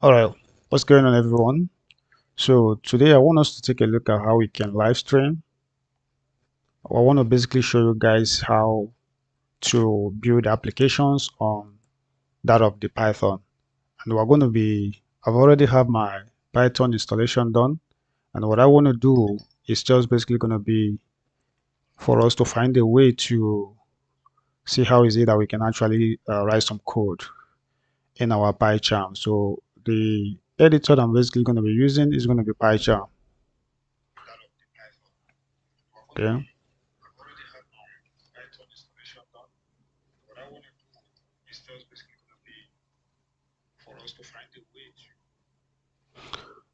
All right, what's going on, everyone? So today I want us to take a look at how we can live stream. I want to basically show you guys how to build applications on that of the Python. And we're going to be, I've already have my Python installation done. And what I want to do is just basically going to be for us to find a way to see how is it that we can actually write some code in our PyCharm. So the editor that I'm basically going to be using is going to be PyCharm. Okay.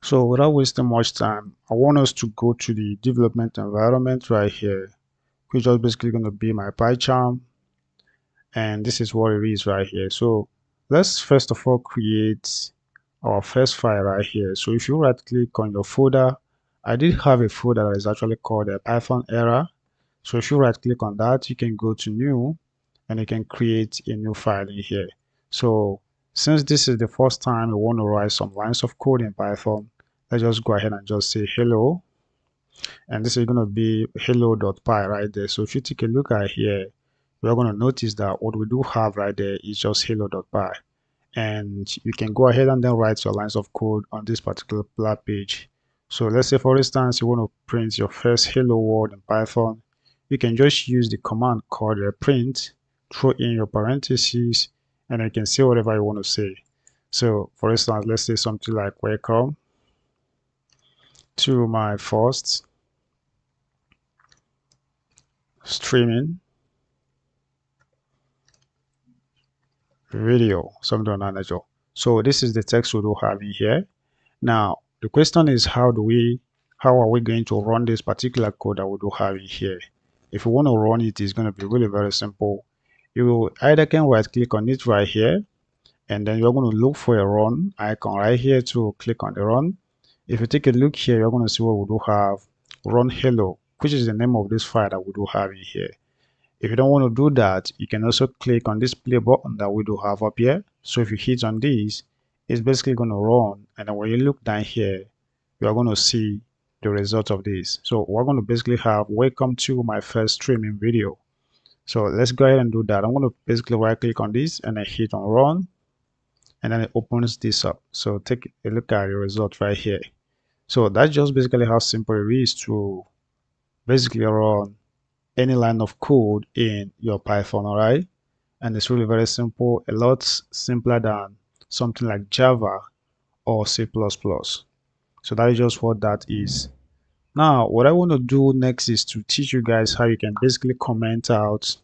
So without wasting much time, I want us to go to the development environment right here, which is basically going to be my PyCharm, and this is what it is right here. So let's first of all create our first file right here. So if you right click on your folder, I did have a folder that is actually called a Python error. So if you right click on that, you can go to new and you can create a new file in here. So since this is the first time we want to write some lines of code in Python, let's just go ahead and just say hello. And this is going to be hello.py right there. So if you take a look at here, we're going to notice that what we do have right there is just hello.py. And you can go ahead and then write your lines of code on this particular page. So let's say, for instance, you want to print your first hello world in Python. You can just use the command called print, throw in your parentheses, and you can say whatever you want to say. So for instance, let's say something like welcome to my first streaming video, something on that nature. So this is the text we do have in here. Now the question is, how are we going to run this particular code that we do have in here? If you want to run it, it's going to be really very simple. You either can right click on it right here, and then you're going to look for a run icon right here to click on the run. If you take a look here, you're going to see what we do have, run hello, which is the name of this file that we do have in here. If you don't want to do that, you can also click on this play button that we do have up here. So if you hit on this, it's basically going to run. And then when you look down here, you are going to see the result of this. So we're going to basically have welcome to my first streaming video. So let's go ahead and do that. I'm going to basically right click on this and then hit on run. And then it opens this up. So take a look at the result right here. So that's just basically how simple it is to basically run any line of code in your Python, all right? And it's really very simple, a lot simpler than something like Java or C++. So that is just what that is. Now, what I want to do next is to teach you guys how you can basically comment out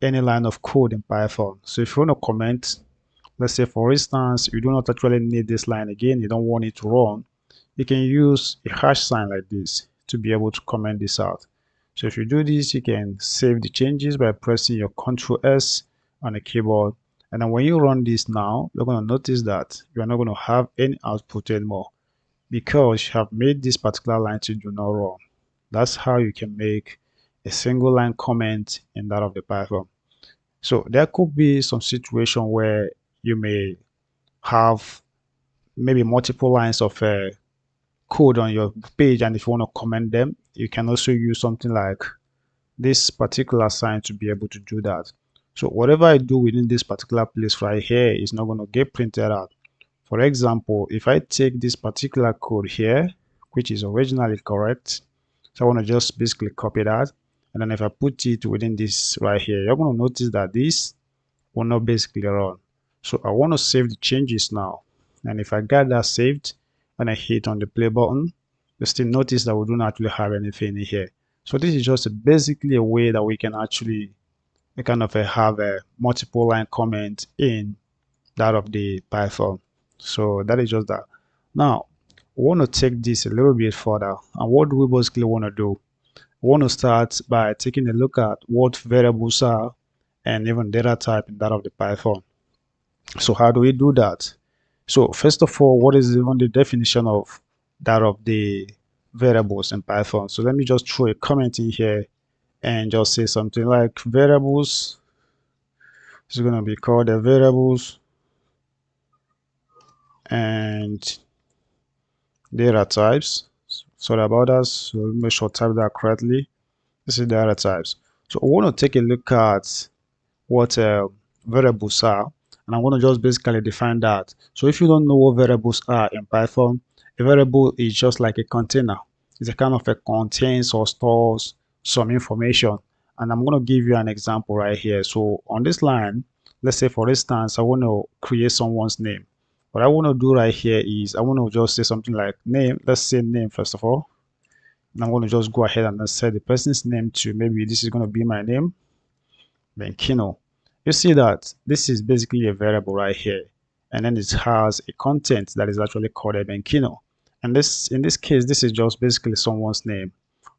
any line of code in Python. So if you want to comment, let's say for instance, you do not actually need this line again, you don't want it to run, you can use a hash sign like this to be able to comment this out. So if you do this, you can save the changes by pressing your Ctrl S on the keyboard. And then when you run this now, you're going to notice that you are not going to have any output anymore because you have made this particular line to do not run. That's how you can make a single line comment in that of the Python. So there could be some situation where you may have maybe multiple lines of code on your page, and if you want to comment them, you can also use something like this particular sign to be able to do that. So whatever I do within this particular place right here is not going to get printed out. For example, if I take this particular code here, which is originally correct, so I want to just basically copy that, and then if I put it within this right here, you're going to notice that this will not basically run. So I want to save the changes now, and if I get that saved and I hit on the play button, you still notice that we don't actually have anything in here. So this is just basically a way that we can actually kind of have a multiple line comment in that of the Python. So that is just that. Now we want to take this a little bit further, and what do we basically want to do? We want to start by taking a look at what variables are and even data type in that of the Python. So how do we do that? So first of all, what is even the definition of that of the variables in Python? So let me just throw a comment in here and just say something like variables. This is going to be called the variables, and data types. Sorry about that. So make sure I type that correctly. This is data types. So I want to take a look at what variables are, and I'm going to just basically define that. So if you don't know what variables are in Python, a variable is just like a container. It's a kind of a contains or stores some information. And I'm going to give you an example right here. So on this line, let's say for instance, I want to create someone's name. What I want to do right here is I want to just say something like name. Let's say name first of all. And I'm going to just go ahead and then set the person's name to, maybe this is going to be my name, Benkino. You see that this is basically a variable right here, and then it has a content that is actually called a Benkino. And this, in this case, this is just basically someone's name.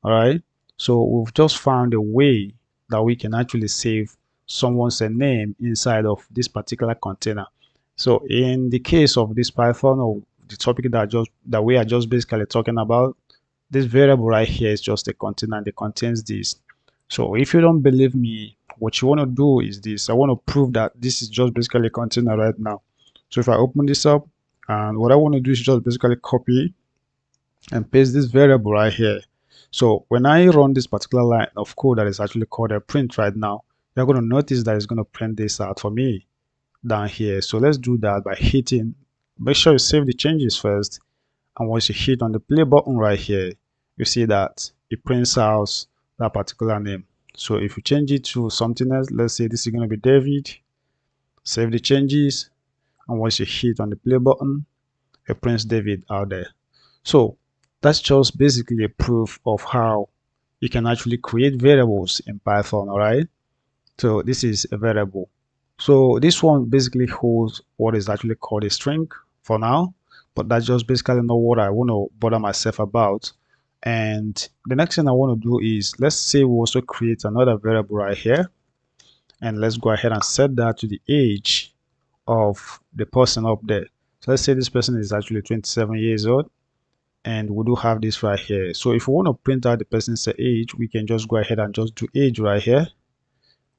All right. So we've just found a way that we can actually save someone's name inside of this particular container. So in the case of this Python, or the topic that we are just basically talking about, this variable right here is just a container and it contains this. So if you don't believe me, what you want to do is this. I want to prove that this is just basically a container right now. So if I open this up, and what I want to do is just basically copy and paste this variable right here. So when I run this particular line of code that is actually called a print right now, you're going to notice that it's going to print this out for me down here. So let's do that by hitting, make sure you save the changes first. And once you hit on the play button right here, you see that it prints out that particular name. So if you change it to something else, let's say this is going to be David, save the changes, and once you hit on the play button, it prints David out there. So that's just basically a proof of how you can actually create variables in Python. All right. So this is a variable. So this one basically holds what is actually called a string for now, but that's just basically not what I want to bother myself about. And the next thing I want to do is, let's say we also create another variable right here, and let's go ahead and set that to the age of the person up there. So let's say this person is actually 27 years old, and we do have this right here. So if we want to print out the person's age, we can just go ahead and just do age right here,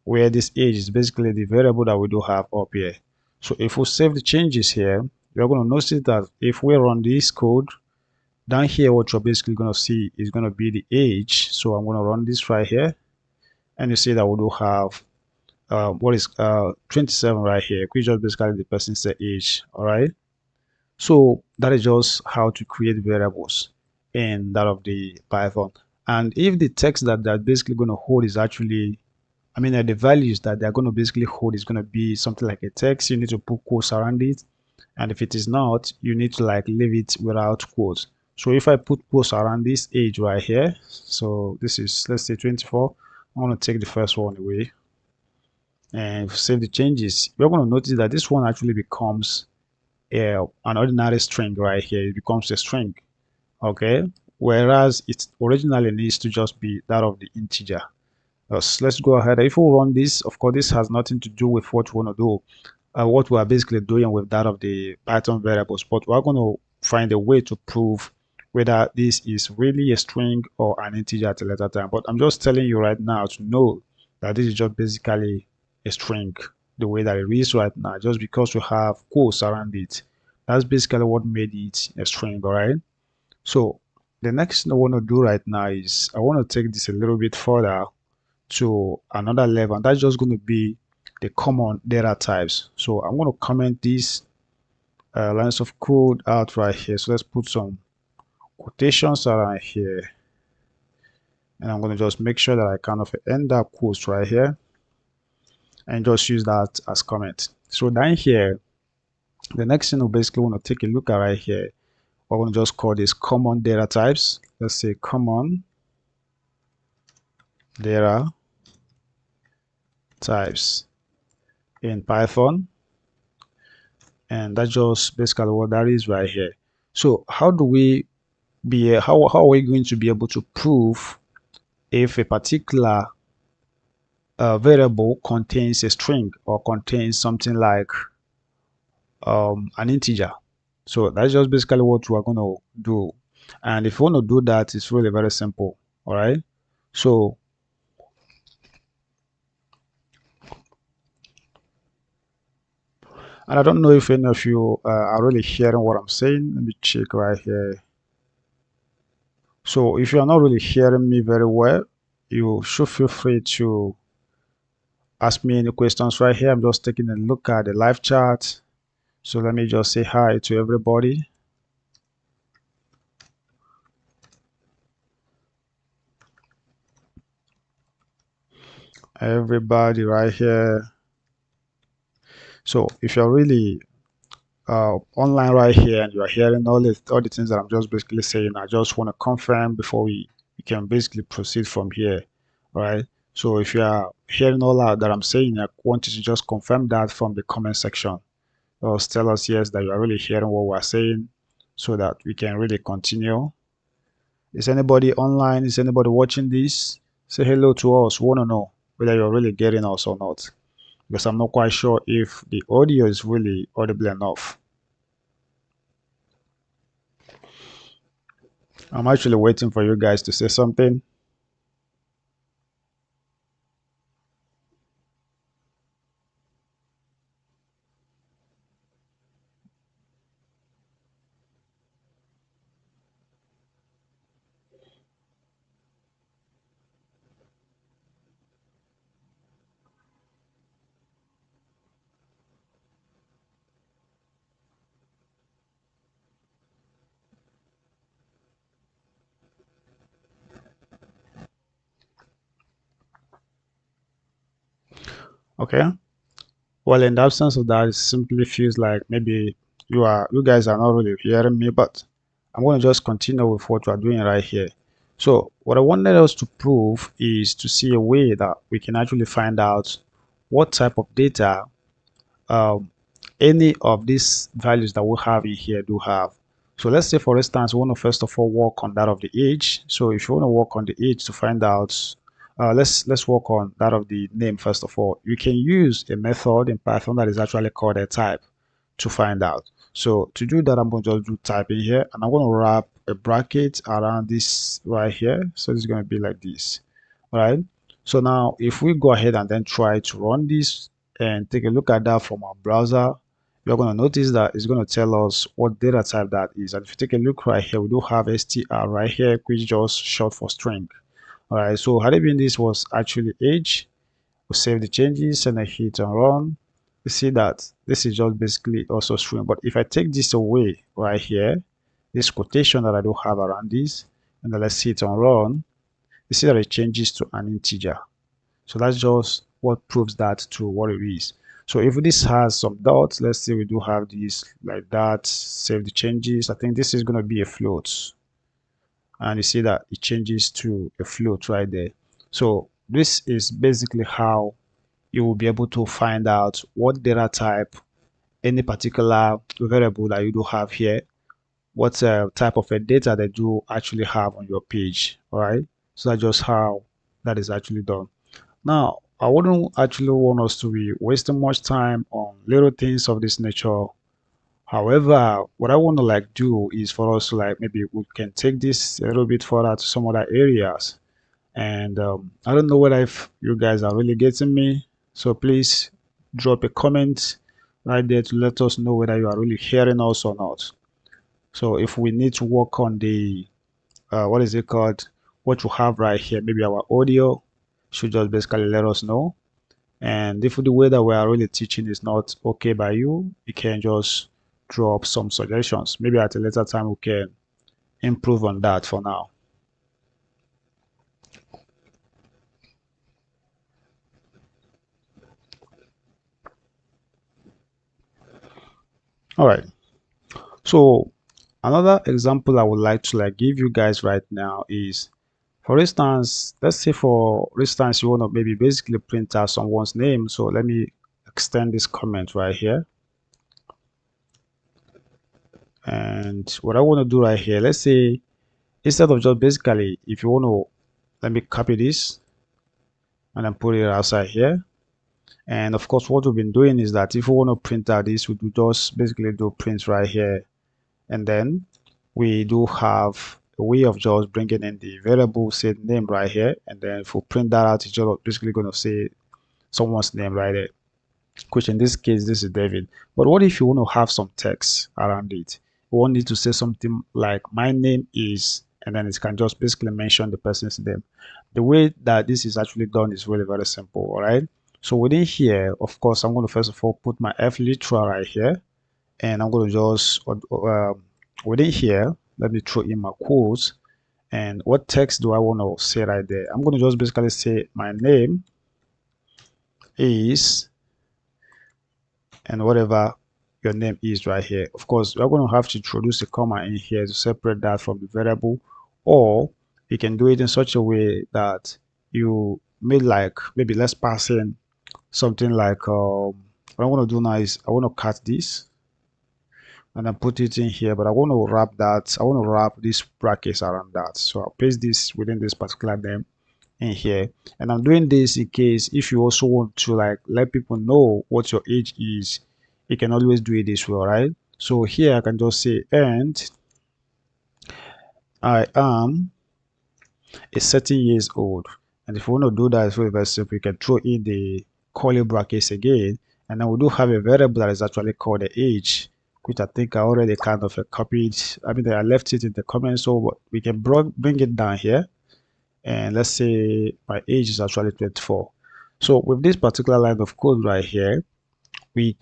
where this age is basically the variable that we do have up here. So if we save the changes here, you're going to notice that if we run this code, down here what you're basically going to see is going to be the age. So I'm going to run this right here, and you see that we do have what is 27 right here, which is basically the person's age. All right. So that is just how to create variables in that of the Python. And if the text that they're basically going to hold is actually, the values that they're going to basically hold is going to be something like a text, you need to put quotes around it. And if it is not, you need to like leave it without quotes. So if I put quotes around this age right here, so this is, let's say 24, I'm going to take the first one away and save the changes. You're going to notice that this one actually becomes an ordinary string right here. It becomes a string, okay? Whereas it originally needs to just be that of the integer. Let's go ahead. If we run this, of course, this has nothing to do with what we want to do, what we are basically doing with that of the Python variables, but we're going to find a way to prove whether this is really a string or an integer at a later time. But I'm just telling you right now to know that this is just basically a string, the way that it is right now, just because we have quotes around it. That's basically what made it a string, all right? So the next thing I want to do right now is I want to take this a little bit further to another level, and that's just going to be the common data types. So I'm going to comment these lines of code out right here. So let's put some quotations around here, and I'm going to just make sure that I kind of end up quotes right here and just use that as comment. So down here, the next thing we basically want to take a look at right here, we're going to just call this common data types. Let's say common data types in Python, and that's just basically what that is right here. So how are we going to be able to prove if a particular variable contains a string or contains something like an integer? So that's just basically what we're going to do. And if you want to do that, it's really very simple. All right. So And I don't know if any of you are really hearing what I'm saying. Let me check right here. So if you are not really hearing me very well, you should feel free to ask me any questions right here. I'm just taking a look at the live chat. So let me just say hi to everybody. Everybody right here. So if you're really online right here and you are hearing all the things that I'm just basically saying, I just want to confirm before we can basically proceed from here. All right. So if you are hearing all that I'm saying, I want you to just confirm that from the comment section. Or tell us yes that you are really hearing what we're saying so that we can really continue. Is anybody online? Is anybody watching this? Say hello to us. We want to know whether you're really getting us or not. Because I'm not quite sure if the audio is really audible enough. I'm actually waiting for you guys to say something. Okay. Well, in the absence of that, it simply feels like maybe you guys are not really hearing me, but I'm going to just continue with what we're doing right here. So what I wanted us to prove is to see a way that we can actually find out what type of data um, any of these values that we have in here do have. So let's say, for instance, we want to first of all work on that of the age. So if you want to work on the age to find out, let's work on that of the name first of all. You can use a method in Python that is actually called a type to find out. So to do that, I'm going to just do type in here, and I'm going to wrap a bracket around this right here. So it's going to be like this. All right. So now if we go ahead and then try to run this and take a look at that from our browser, you're going to notice that it's going to tell us what data type that is. And if you take a look right here, we do have str right here, which is just short for string. All right. So had it been this was actually age, we save the changes and I hit and run. You see that this is just basically also string. But if I take this away right here, this quotation that I do have around this, and then let's hit and run, you see that it changes to an integer. So that's just what proves that to what it is. So if this has some dots, let's say we do have this like that, save the changes. I think this is going to be a float. And you see that it changes to a float right there. So this is basically how you will be able to find out what data type any particular variable that you do have here, what type of a data that you actually have on your page. All right. So that's just how that is actually done. Now, I wouldn't actually want us to be wasting much time on little things of this nature. However, what I want to like do is for us to like maybe we can take this a little bit further to some other areas. And I don't know whether if you guys are really getting me. So please drop a comment right there to let us know whether you are really hearing us or not. So if we need to work on the what is it called? What you have right here, maybe our audio, should just basically let us know. And if the way that we are really teaching is not okay by you, you can just drop some suggestions. Maybe at a later time we can improve on that for now. All right. So another example I would like to like give you guys right now is, for instance, let's say for instance you want to maybe basically print out someone's name. So let me extend this comment right here. And what I want to do right here, let's say instead of just basically, if you want to, let me copy this and then put it outside here. And of course, what we've been doing is that if we want to print out this, we do just basically do print right here. And then we do have a way of just bringing in the variable say name right here. And then if we print that out, it's just basically going to say someone's name right there. which in this case, this is David. But what if you want to have some text around it? You want it to say something like, my name is, and then it can just basically mention the person's name. The way that this is actually done is really very simple, all right? So within here, of course, I'm going to first of all put my F literal right here, and I'm going to just, within here, let me throw in my quotes. And what text do I want to say right there? I'm going to just basically say my name is, and whatever your name is right here. Of course, we're going to have to introduce a comma in here to separate that from the variable, or you can do it in such a way that you made like, maybe let's pass in something like, what I want to do now is I want to cut this and then put it in here, but I want to wrap that, I want to wrap these brackets around that. So I'll paste this within this particular name in here, and I'm doing this in case if you also want to like let people know what your age is, you can always do it this way, right? So here I can just say, and I am a certain years old. And if you want to do that, it's very, very simple. You can throw in the curly brackets again, and then we do have a variable that is actually called the age, which I think I already kind of copied. I mean, I left it in the comments, so we can bring it down here. And let's say my age is actually 24. So with this particular line of code right here, we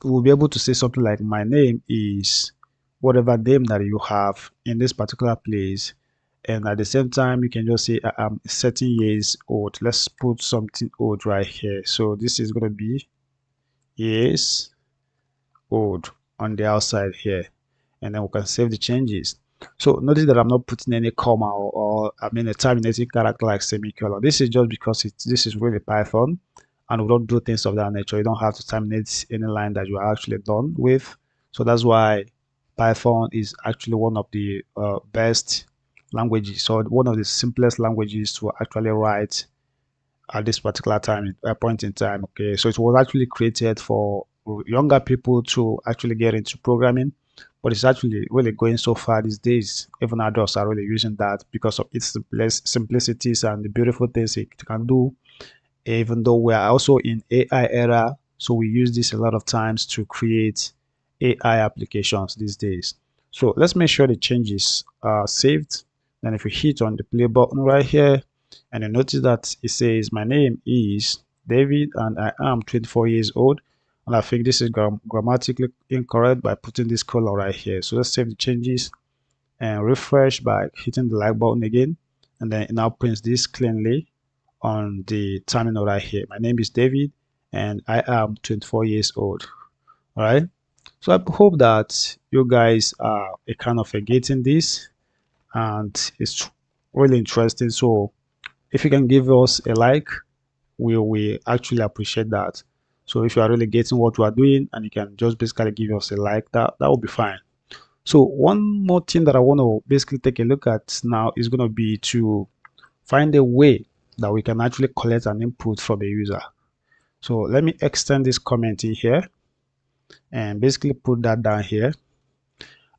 will be able to say something like, my name is whatever name that you have in this particular place, and at the same time you can just say I'm 13 years old. Let's put something old right here. So this is going to be years old on the outside here, and then we can save the changes. So notice that I'm not putting any comma or I mean a terminating character like semicolon. This is just because this is really Python, and we don't do things of that nature. You don't have to terminate any line that you are actually done with. So that's why Python is actually one of the best languages, or one of the simplest languages to actually write at this particular point in time. Okay, so it was actually created for younger people to actually get into programming, but it's actually really going so far these days. Even adults are really using that because of its simplicities and the beautiful things it can do. Even though we are also in AI era, so we use this a lot of times to create AI applications these days. So let's make sure the changes are saved. Then if you hit on the play button right here, and you notice that it says my name is David and I am 24 years old, and I think this is grammatically incorrect by putting this color right here. So let's save the changes and refresh by hitting the like button again, and then it now prints this cleanly on the terminal right here. My name is David and I am 24 years old. All right, so I hope that you guys are kind of getting this, and it's really interesting. So if you can give us a like, we actually appreciate that. So if you are really getting what we are doing, and you can just basically give us a like, that will be fine. So one more thing that I want to basically take a look at now is going to be to find a way that we can actually collect an input from a user. So let me extend this comment in here and basically put that down here.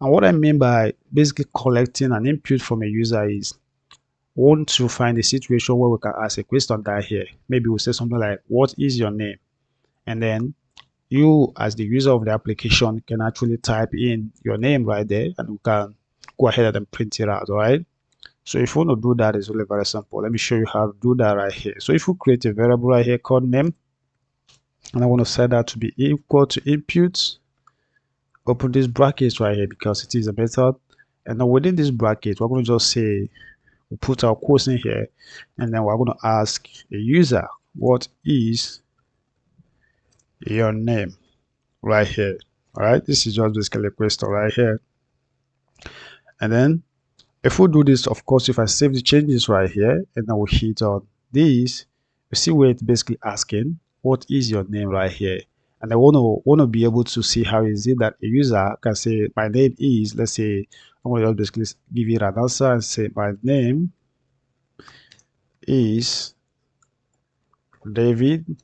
And what I mean by basically collecting an input from a user is, want to find a situation where we can ask a question down here. Maybe we'll say something like, what is your name? And then you, as the user of the application, can actually type in your name right there, and we can go ahead and print it out. All right, so if you want to do that, it's really very simple. Let me show you how to do that right here. So if you create a variable right here called name, and I want to set that to be equal to input, open this bracket right here because it is a method, and then within this bracket we're going to just say, we put our quotes in here, and then we're going to ask a user, what is your name right here. All right, this is just basically a question right here. And then if we do this, of course, if I save the changes right here and then we hit on this, you see where it's basically asking, what is your name right here? And I want to be able to see how is it that a user can say, my name is, let's say, I'm going to just basically give it an answer and say, my name is David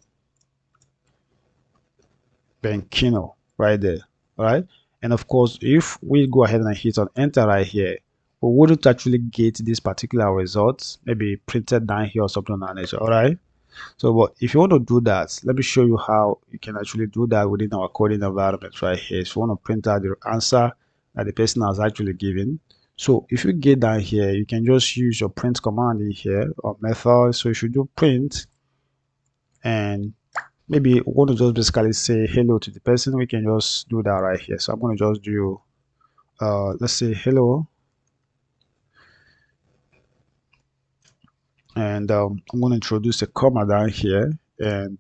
Benkino right there. All right, and of course, if we go ahead and hit on enter right here, we wouldn't actually get this particular result, maybe printed down here or something on nature. All right, So, but if you want to do that, let me show you how you can actually do that within our coding environment right here. So, you want to print out the answer that the person has actually given. So, if you get down here, you can just use your print command in here or method. So, if you do print and maybe we want to just basically say hello to the person, we can just do that right here. So, I'm going to just do, let's say hello. And I'm going to introduce a comma down here, and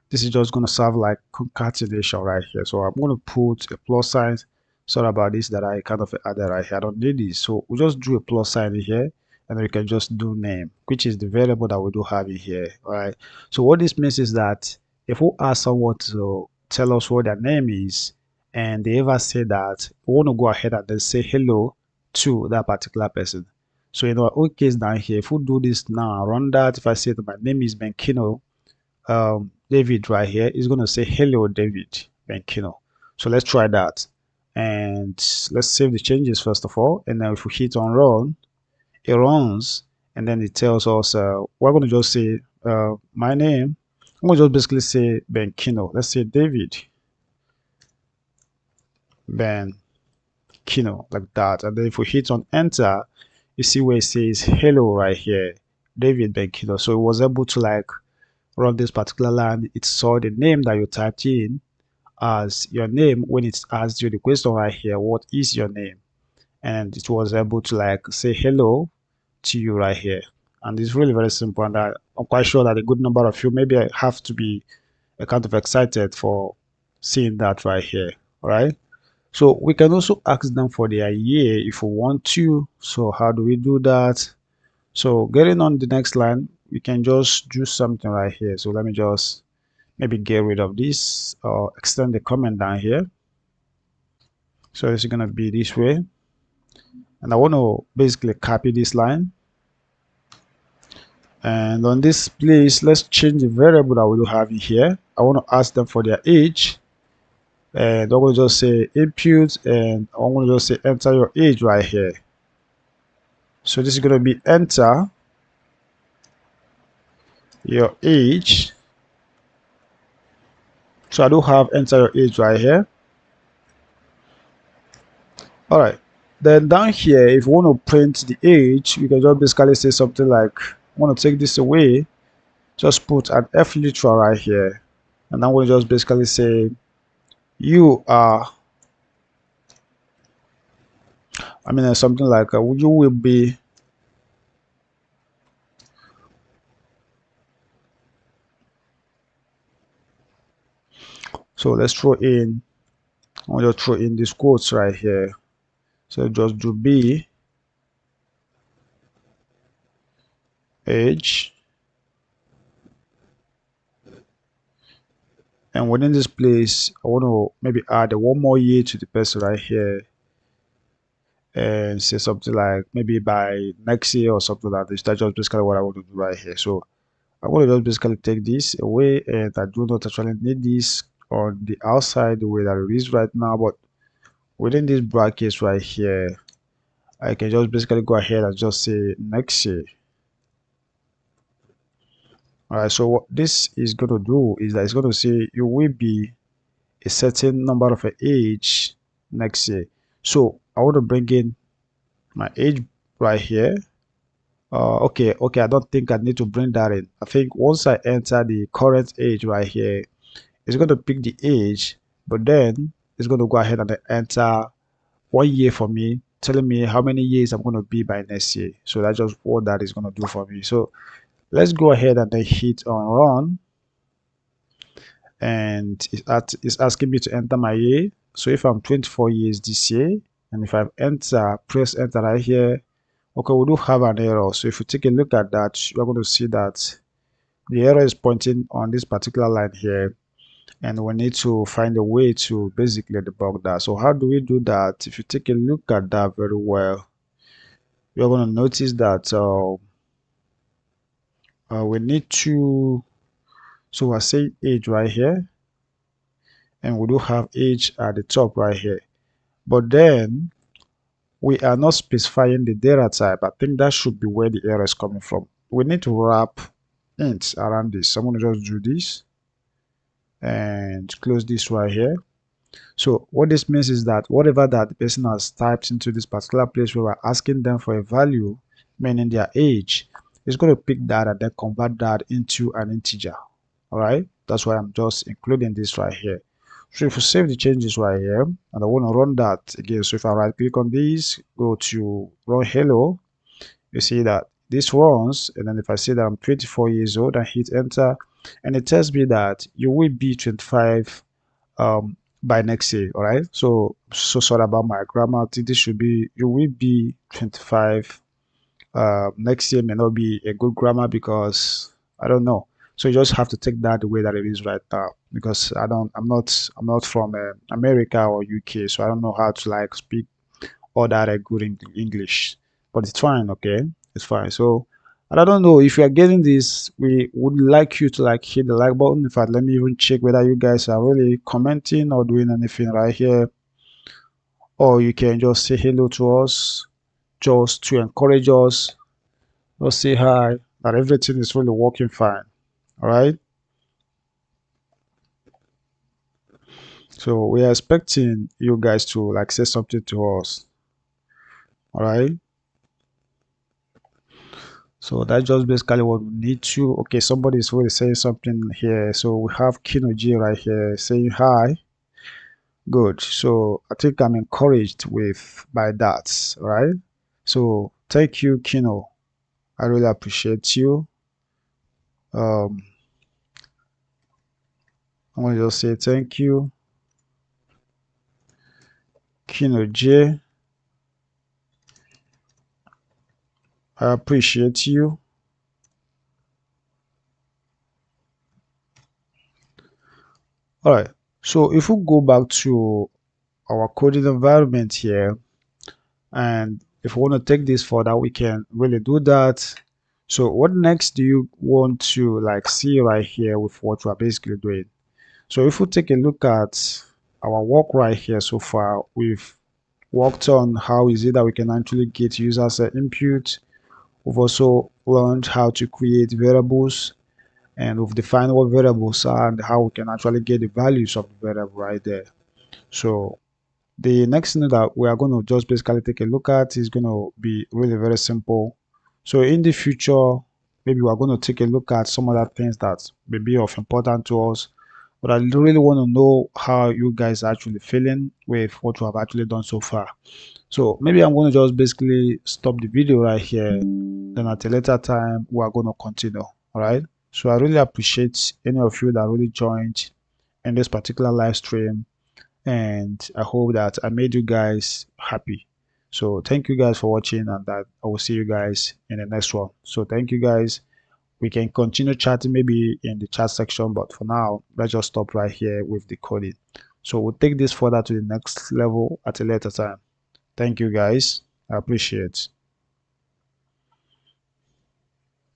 this is just going to serve like concatenation right here. So I'm going to put a plus sign. Sorry about this that I kind of added right here. I don't need this, so we'll just do a plus sign in here, and then we can just do name, which is the variable that we do have in here. All right, so what this means is that if we ask someone to tell us what their name is, and they ever say that, we want to go ahead and then say hello to that particular person. So in our own case down here, if we do this now, run that, if I say that my name is Benkino, David right here is going to say hello David Benkino. So let's try that. And let's save the changes first of all. And then if we hit on run, it runs. And then it tells us, we're going to just say my name. I'm going to just basically say Benkino. Let's say David Benkino, like that. And then if we hit on enter, you see where it says hello right here, David Benkino. So it was able to like run this particular line. It saw the name that you typed in as your name when it asked you the question right here, what is your name? And it was able to like say hello to you right here. And it's really very simple. And I'm quite sure that a good number of you maybe have to be kind of excited for seeing that right here. All right. So we can also ask them for their year if we want to. So how do we do that? So getting on the next line, we can just do something right here. So let me just maybe get rid of this or extend the comment down here. So it's going to be this way. And I want to basically copy this line. And on this place, let's change the variable that we do have in here. I want to ask them for their age. And I'm going to just say input, and I'm going to just say enter your age right here. So this is going to be enter your age. So I do have enter your age right here. All right. Then down here, if you want to print the age, you can just basically say something like, I want to take this away. Just put an F literal right here. And I'm going to just basically say, you are, something like, you will be so let's throw in, I want to throw in these quotes right here. So just do B age, and within this place I want to maybe add one more year to the person right here and say something like maybe by next year or something like this. That's just basically what I want to do right here. So I want to just basically take this away, and I do not actually need this on the outside the way that it is right now, but within these brackets right here, I can just basically go ahead and just say next year. All right, so what this is going to do is that it's going to say you will be a certain number of age next year. So I want to bring in my age right here. Okay, I don't think I need to bring that in. I think once I enter the current age right here, it's going to pick the age, but then it's going to go ahead and enter 1 year for me, telling me how many years I'm going to be by next year. So that's just what that is going to do for me. So let's go ahead and then hit on run, and it's asking me to enter my year. So if I'm 24 years this year, and if I press enter right here, okay, we do have an error. So if you take a look at that, you're going to see that the error is pointing on this particular line here, and we need to find a way to basically debug that. So how do we do that? If you take a look at that very well, you're going to notice that we need to, so we're saying age right here, and we do have age at the top right here, but then we are not specifying the data type. I think that should be where the error is coming from. We need to wrap hints around this. So I'm going to just do this and close this right here. So what this means is that whatever that the person has typed into this particular place where we're asking them for a value, meaning their age, it's going to pick that and then convert that into an integer. All right, that's why I'm just including this right here. So if we save the changes right here, and I want to run that again, so if I right click on this, go to run hello, you see that this runs, and then if I say that I'm 24 years old and hit enter, and it tells me that you will be 25 by next year. All right, so sorry about my grammar. I think this should be you will be 25 next year. May not be a good grammar because I don't know. So you just have to take that the way that it is right now, because I'm not from America or UK, so I don't know how to like speak all that good English, but it's fine. Okay, it's fine. So, and I don't know if you are getting this. We would like you to like hit the like button. In fact, let me even check whether you guys are really commenting or doing anything right here, or you can just say hello to us, just to encourage us. Just say hi, that everything is really working fine. All right. So we are expecting you guys to like say something to us. All right. So that's just basically what we need to. Okay, somebody is really saying something here. So we have Kino G right here saying hi. Good. So I think I'm encouraged with by that, right? So thank you, Kino. I really appreciate you. Um, I'm gonna just say thank you, Kino J. I appreciate you. All right. So if we go back to our coding environment here, and if we want to take this further, we can really do that. So what next do you want to like see right here with what we're basically doing? So if we take a look at our work right here so far, we've worked on how is it that we can actually get users input. We've also learned how to create variables, and we've defined what variables are and how we can actually get the values of the variable right there. So the next thing that we are going to just basically take a look at is going to be really very simple. So in the future, maybe we are going to take a look at some other things that may be of importance to us. But I really want to know how you guys are actually feeling with what we have actually done so far. So maybe I'm going to just basically stop the video right here. Then at a later time, we are going to continue. All right. So I really appreciate any of you that really joined in this particular live stream, and I hope that I made you guys happy. So thank you guys for watching, and that I will see you guys in the next one. So thank you guys. We can continue chatting maybe in the chat section, but for now, let's just stop right here with the coding. So we'll take this further to the next level at a later time. Thank you guys. I appreciate it.